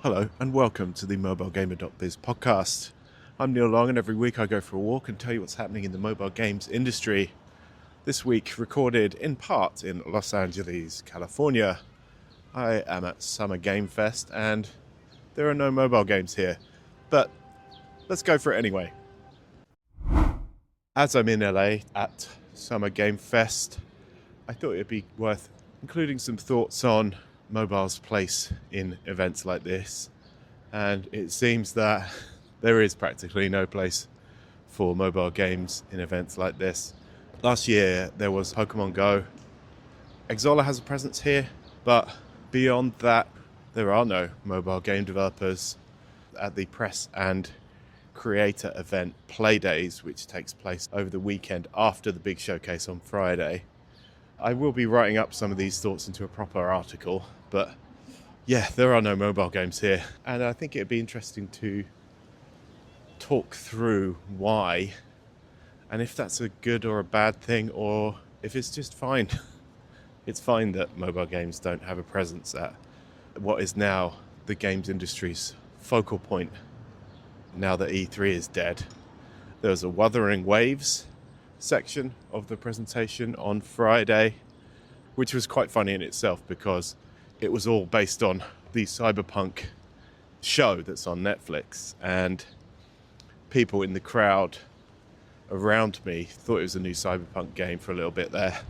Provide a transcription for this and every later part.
Hello and welcome to the mobilegamer.biz podcast. I'm Neil Long and every week I go for a walk and tell you what's happening in the mobile games industry. This week recorded in part in Los Angeles, California. I am at Summer Game Fest and there are no mobile games here, but let's go for it anyway. As I'm in LA at Summer Game Fest, I thought it'd be worth including some thoughts on mobile's place in events like this, and it seems that there is practically no place for mobile games in events like this. Last year there was Pokemon Go. Xsolla has a presence here, but beyond that there are no mobile game developers. At the press and creator event Playdays, which takes place over the weekend after the big showcase on Friday, I will be writing up some of these thoughts into a proper article, but yeah, there are no mobile games here. And I think it'd be interesting to talk through why, and if that's a good or a bad thing, or if it's just fine. It's fine that mobile games don't have a presence at what is now the games industry's focal point now that E3 is dead. There was a Wuthering Waves section of the presentation on Friday, which was quite funny in itself because it was all based on the Cyberpunk show that's on Netflix, and people in the crowd around me thought it was a new Cyberpunk game for a little bit there,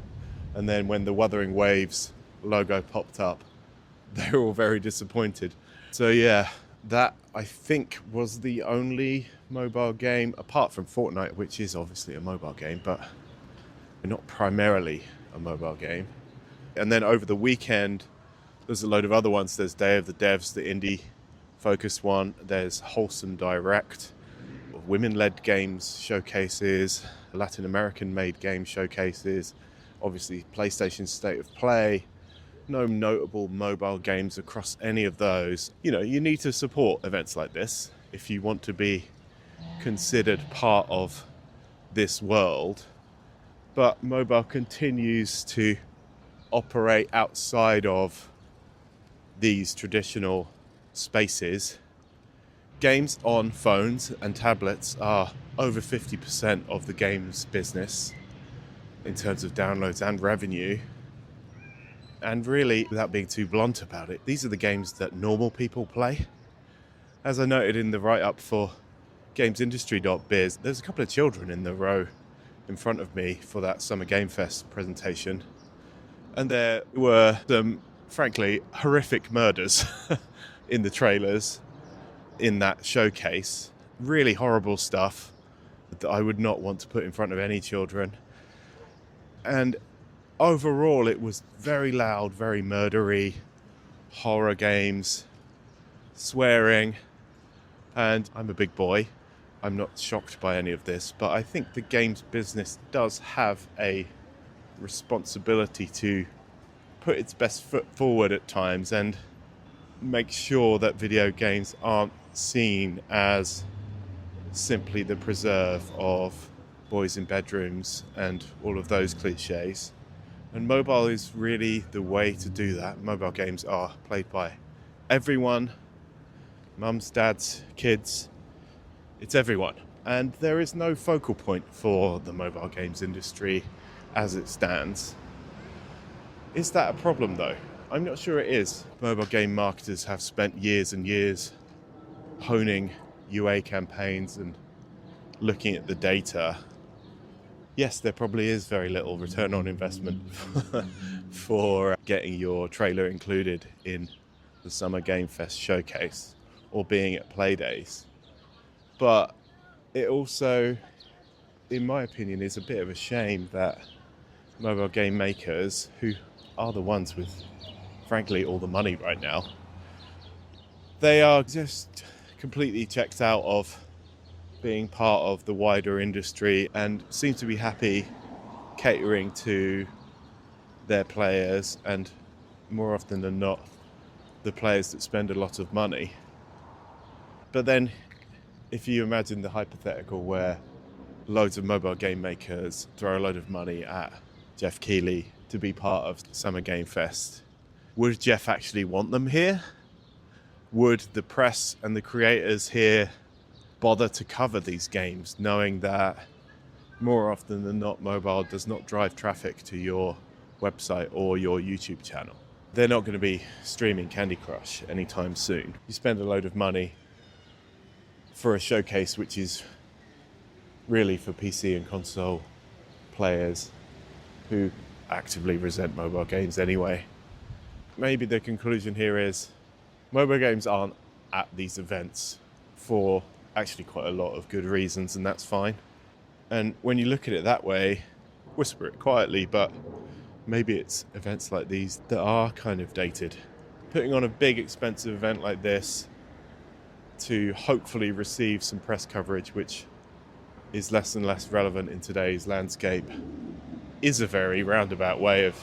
and then when the Wuthering Waves logo popped up, they were all very disappointed. So yeah, that I think was the only mobile game, apart from Fortnite, which is obviously a mobile game, but not primarily a mobile game. And then over the weekend, there's a load of other ones. There's Day of the Devs, the indie-focused one. There's Wholesome Direct, women-led games showcases, Latin American-made game showcases, obviously PlayStation State of Play. No notable mobile games across any of those. You know, you need to support events like this if you want to be considered part of this world. But mobile continues to operate outside of these traditional spaces. Games on phones and tablets are over 50% of the games business in terms of downloads and revenue. And really, without being too blunt about it, these are the games that normal people play. As I noted in the write-up for gamesindustry.biz, there's a couple of children in the row in front of me for that Summer Game Fest presentation. And there were some, frankly, horrific murders in the trailers in that showcase. Really horrible stuff that I would not want to put in front of any children. And overall, it was very loud, very murdery, horror games, swearing, and I'm a big boy. I'm not shocked by any of this, but I think the games business does have a responsibility to put its best foot forward at times and make sure that video games aren't seen as simply the preserve of boys in bedrooms and all of those cliches. And mobile is really the way to do that. Mobile games are played by everyone, mums, dads, kids, it's everyone. And there is no focal point for the mobile games industry as it stands. Is that a problem though? I'm not sure it is. Mobile game marketers have spent years and years honing UA campaigns and looking at the data. Yes, there probably is very little return on investment for getting your trailer included in the Summer Game Fest showcase or being at Playdays. But it also, in my opinion, is a bit of a shame that mobile game makers, who are the ones with, frankly, all the money right now, they are just completely checked out of being part of the wider industry and seem to be happy catering to their players, and more often than not the players that spend a lot of money. But then if you imagine the hypothetical where loads of mobile game makers throw a load of money at Jeff Keighley to be part of Summer Game Fest, would Jeff actually want them here? would the press and the creators here bother to cover these games, knowing that more often than not, mobile does not drive traffic to your website or your YouTube channel? They're not going to be streaming Candy Crush anytime soon. You spend a load of money for a showcase which is really for PC and console players who actively resent mobile games anyway. Maybe the conclusion here is mobile games aren't at these events for actually quite a lot of good reasons, and that's fine. And when you look at it that way, whisper it quietly, but maybe it's events like these that are kind of dated. Putting on a big expensive event like this to hopefully receive some press coverage, which is less and less relevant in today's landscape, is a very roundabout way of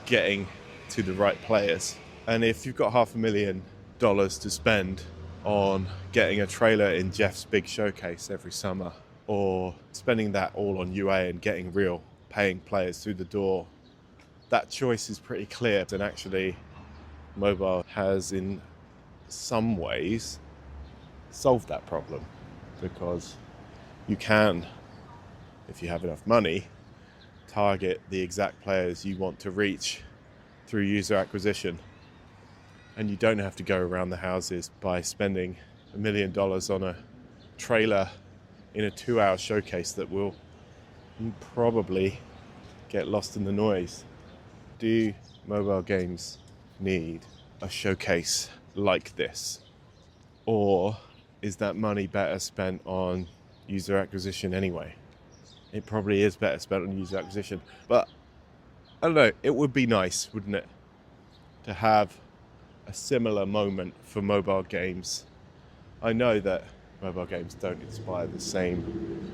getting to the right players. And if you've got $500,000 to spend on getting a trailer in Jeff's big showcase every summer, or spending that all on UA and getting real paying players through the door, that choice is pretty clear. And actually, mobile has in some ways solved that problem, because you can, if you have enough money, target the exact players you want to reach through user acquisition. And you don't have to go around the houses by spending $1 million on a trailer in a 2-hour showcase that will probably get lost in the noise. Do mobile games need a showcase like this? Or is that money better spent on user acquisition anyway? It probably is better spent on user acquisition. But I don't know, it would be nice, wouldn't it, to have a similar moment for mobile games. I know that mobile games don't inspire the same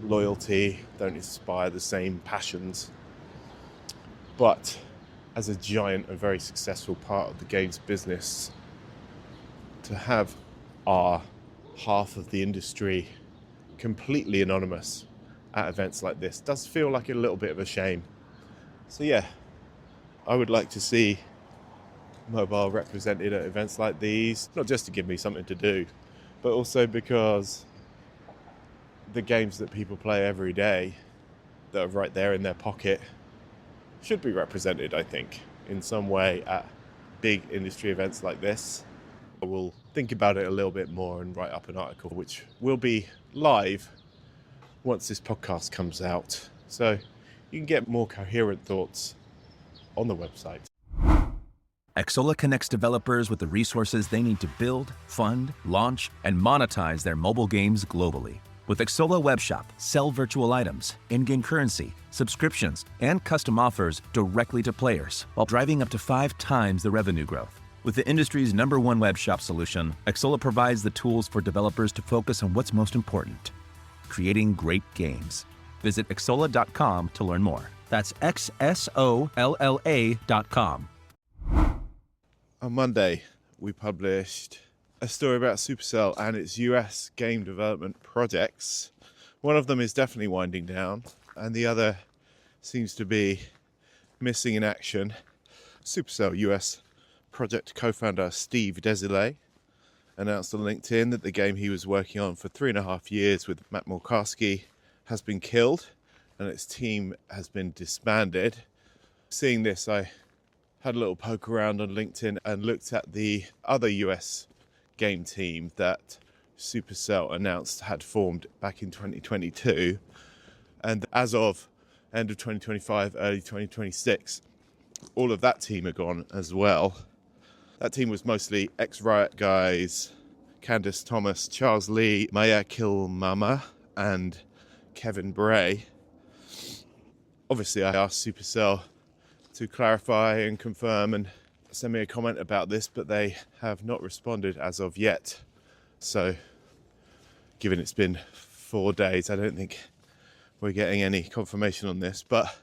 loyalty, don't inspire the same passions, but as a giant and very successful part of the games business, to have our half of the industry completely anonymous at events like this does feel like a little bit of a shame. So yeah, I would like to see mobile represented at events like these, not just to give me something to do, but also because the games that people play every day that are right there in their pocket should be represented, I think, in some way at big industry events like this. I will think about it a little bit more and write up an article which will be live once this podcast comes out, so you can get more coherent thoughts on the website. Xsolla connects developers with the resources they need to build, fund, launch, and monetize their mobile games globally. With Xsolla Webshop, sell virtual items, in-game currency, subscriptions, and custom offers directly to players, while driving up to 5 times the revenue growth. With the industry's #1 webshop solution, Xsolla provides the tools for developers to focus on what's most important: creating great games. Visit Xsolla.com to learn more. That's XSOLLA.com. On Monday, we published a story about Supercell and its US game development projects. One of them is definitely winding down, and the other seems to be missing in action. Supercell US project co-founder Steve Desilets announced on LinkedIn that the game he was working on for 3.5 years with Matt Mulkowski has been killed and its team has been disbanded. Seeing this, I had a little poke around on LinkedIn and looked at the other US game team that Supercell announced had formed back in 2022. And as of end of 2025, early 2026, all of that team are gone as well. That team was mostly ex-Riot guys, Candace Thomas, Charles Lee, Maya Kilmama, and Kevin Bray. Obviously, I asked Supercell to clarify and confirm and send me a comment about this, but they have not responded as of yet. So, given it's been 4 days, I don't think we're getting any confirmation on this. But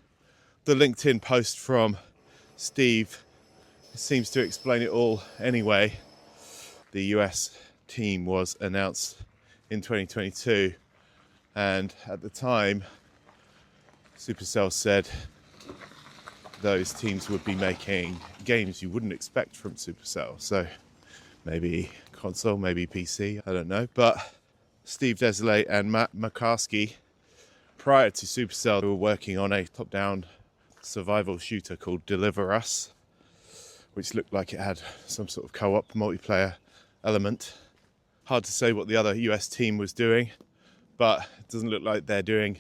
the LinkedIn post from Steve seems to explain it all anyway. The US team was announced in 2022, and at the time, Supercell said those teams would be making games you wouldn't expect from Supercell. So maybe console, maybe PC, I don't know. But Steve Desolate and Matt McCaskey, prior to Supercell, were working on a top-down survival shooter called Deliver Us, which looked like it had some sort of co-op multiplayer element. Hard to say what the other US team was doing, but it doesn't look like they're doing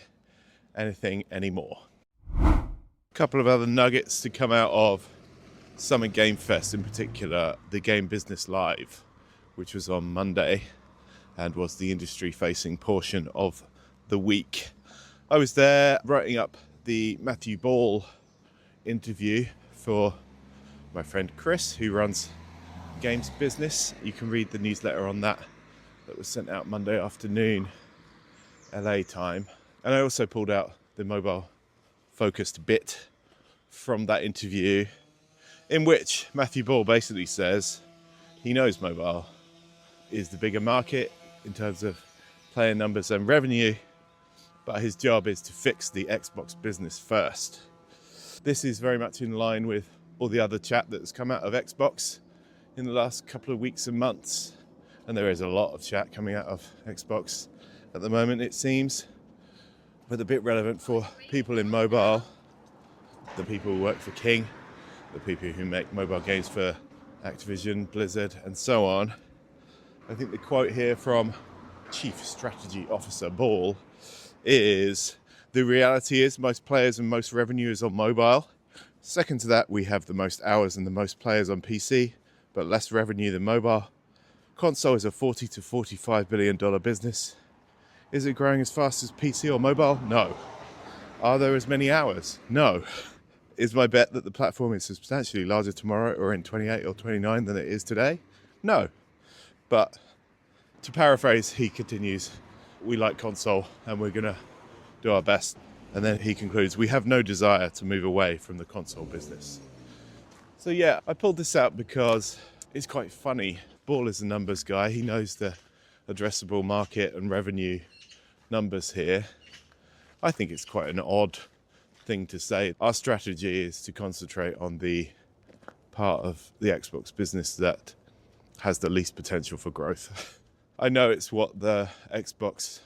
anything anymore. A couple of other nuggets to come out of Summer Game Fest, in particular the Game Business Live, which was on Monday and was the industry-facing portion of the week. I was there writing up the Matthew Ball interview for my friend Chris, who runs Games Business. You can read the newsletter on that was sent out Monday afternoon, LA time. And I also pulled out the mobile focused bit from that interview, in which Matthew Ball basically says he knows mobile is the bigger market in terms of player numbers and revenue, but his job is to fix the Xbox business first. This is very much in line with all the other chat that's come out of Xbox in the last couple of weeks and months. And there is a lot of chat coming out of Xbox at the moment, it seems. But a bit relevant for people in mobile, the people who work for King, the people who make mobile games for Activision, Blizzard, and so on. I think the quote here from Chief Strategy Officer Ball is, the reality is most players and most revenue is on mobile. Second to that, we have the most hours and the most players on PC, but less revenue than mobile. Console is a $40 to $45 billion business. Is it growing as fast as PC or mobile? No. Are there as many hours? No. Is my bet that the platform is substantially larger tomorrow or in 28 or 29 than it is today? No. But to paraphrase, he continues, we like console and we're going to do our best. And then he concludes, we have no desire to move away from the console business. So yeah, I pulled this out because it's quite funny. Ball is a numbers guy. He knows the addressable market and revenue numbers here. I think it's quite an odd thing to say. Our strategy is to concentrate on the part of the Xbox business that has the least potential for growth. I know it's what the Xbox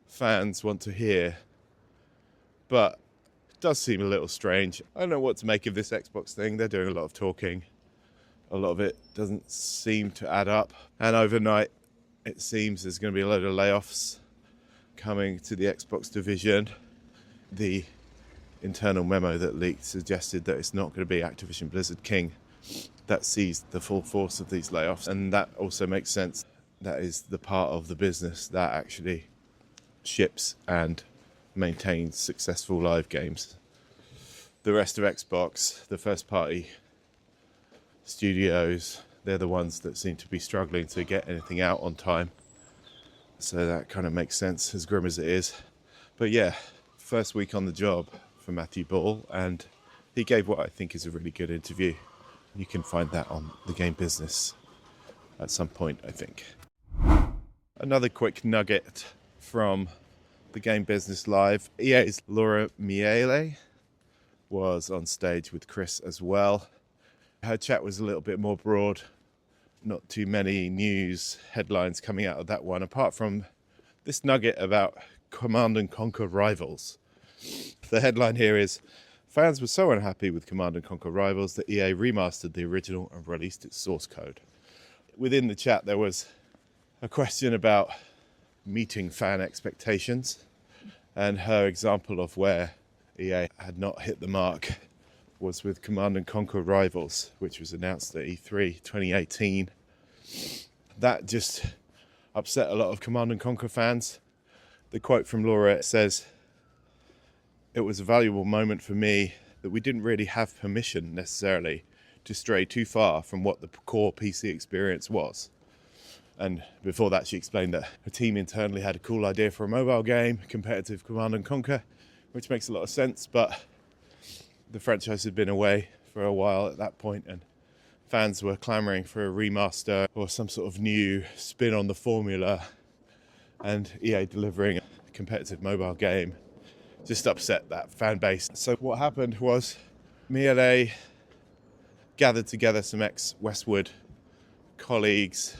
fans want to hear, but it does seem a little strange. I don't know what to make of this Xbox thing. They're doing a lot of talking. A lot of it doesn't seem to add up. And overnight, it seems there's going to be a load of layoffs coming to the Xbox division. The internal memo that leaked suggested that it's not going to be Activision Blizzard King that sees the full force of these layoffs. And that also makes sense. That is the part of the business that actually ships and maintains successful live games. The rest of Xbox, the first party studios, they're the ones that seem to be struggling to get anything out on time. So that kind of makes sense, as grim as it is. But yeah, first week on the job for Matthew Ball, and he gave what I think is a really good interview. You can find that on the Game Business at some point, I think. Another quick nugget from the Game Business Live. EA's Laura Miele was on stage with Chris as well. Her chat was a little bit more broad. Not too many news headlines coming out of that one, apart from this nugget about Command & Conquer Rivals. The headline here is, fans were so unhappy with Command & Conquer Rivals that EA remastered the original and released its source code. Within the chat there was a question about meeting fan expectations, and her example of where EA had not hit the mark was with Command & Conquer Rivals, which was announced at E3 2018. That just upset a lot of Command & Conquer fans. The quote from Laura says, it was a valuable moment for me that we didn't really have permission necessarily to stray too far from what the core PC experience was. And before that, she explained that her team internally had a cool idea for a mobile game, competitive Command & Conquer, which makes a lot of sense, but the franchise had been away for a while at that point, and fans were clamoring for a remaster or some sort of new spin on the formula, and EA delivering a competitive mobile game just upset that fan base. So what happened was Miele gathered together some ex-Westwood colleagues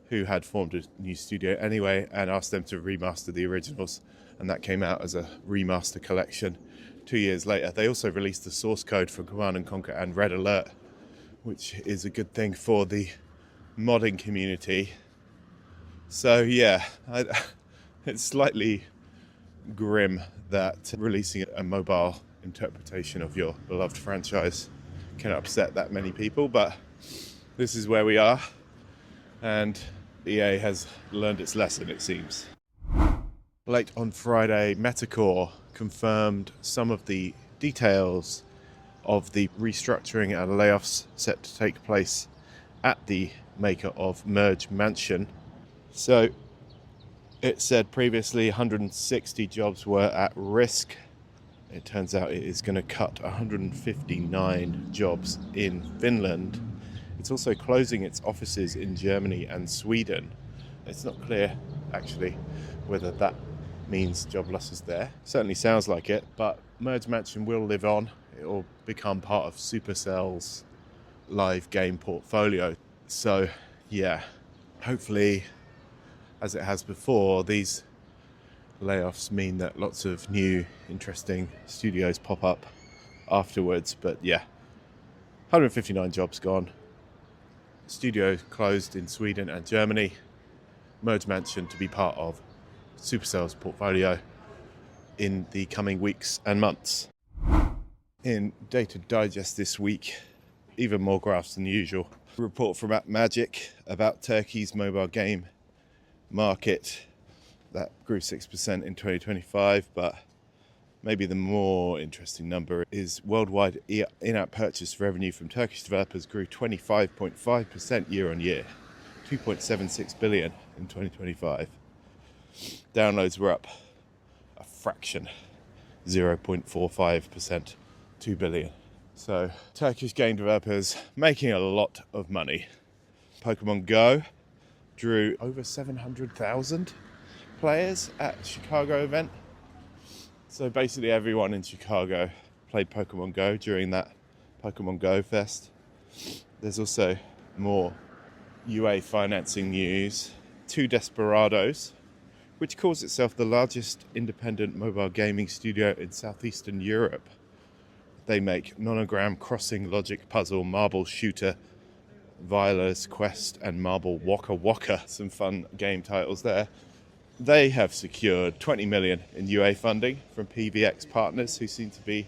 who had formed a new studio anyway and asked them to remaster the originals, and that came out as a remaster collection 2 years later. They also released the source code for Command & Conquer and Red Alert, which is a good thing for the modding community. So yeah, it's slightly grim that releasing a mobile interpretation of your beloved franchise can upset that many people, but this is where we are, and EA has learned its lesson, it seems. Late on Friday, Metacore confirmed some of the details of the restructuring and layoffs set to take place at the maker of Merge Mansion. So it said previously 160 jobs were at risk. It turns out it is going to cut 159 jobs in Finland. It's also closing its offices in Germany and Sweden. It's not clear, actually, whether that means job losses there. Certainly sounds like it, but Merge Mansion will live on. It will become part of Supercell's live game portfolio. So, yeah, hopefully, as it has before, these layoffs mean that lots of new, interesting studios pop up afterwards. But yeah, 159 jobs gone. Studio closed in Sweden and Germany. Merge Mansion to be part of Supercell's portfolio in the coming weeks and months. In Data Digest this week, even more graphs than usual. A report from AppMagic about Turkey's mobile game market that grew 6% in 2025, but maybe the more interesting number is worldwide in-app purchase revenue from Turkish developers grew 25.5% year on year, 2.76 billion in 2025. Downloads were up a fraction, 0.45%, 2 billion. So Turkish game developers making a lot of money. Pokemon Go drew over 700,000 players at Chicago event. So basically everyone in Chicago played Pokemon Go during that Pokemon Go Fest. There's also more UA financing news. Two Desperados, which calls itself the largest independent mobile gaming studio in southeastern Europe. They make Nonogram Crossing Logic Puzzle, Marble Shooter, Viola's Quest, and Marble Waka Waka. Some fun game titles there. They have secured 20 million in UA funding from PVX partners, who seem to be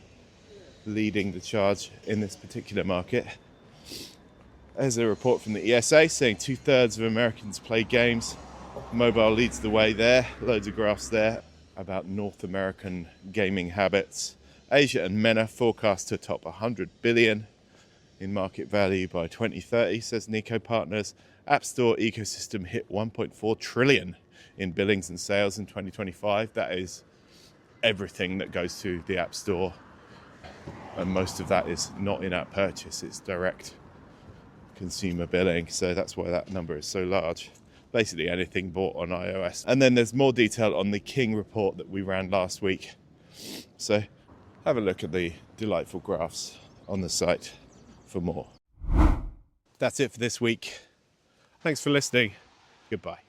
leading the charge in this particular market. There's a report from the ESA saying 2/3 of Americans play games. Mobile leads the way there. Loads of graphs there about North American gaming habits. Asia and MENA forecast to top 100 billion in market value by 2030, says Nico Partners. App Store ecosystem hit 1.4 trillion in billings and sales in 2025. That is everything that goes through the App Store. And most of that is not in-app purchase, it's direct consumer billing. So that's why that number is so large. Basically anything bought on iOS. And then there's more detail on the King report that we ran last week. So have a look at the delightful graphs on the site for more. That's it for this week. Thanks for listening. Goodbye.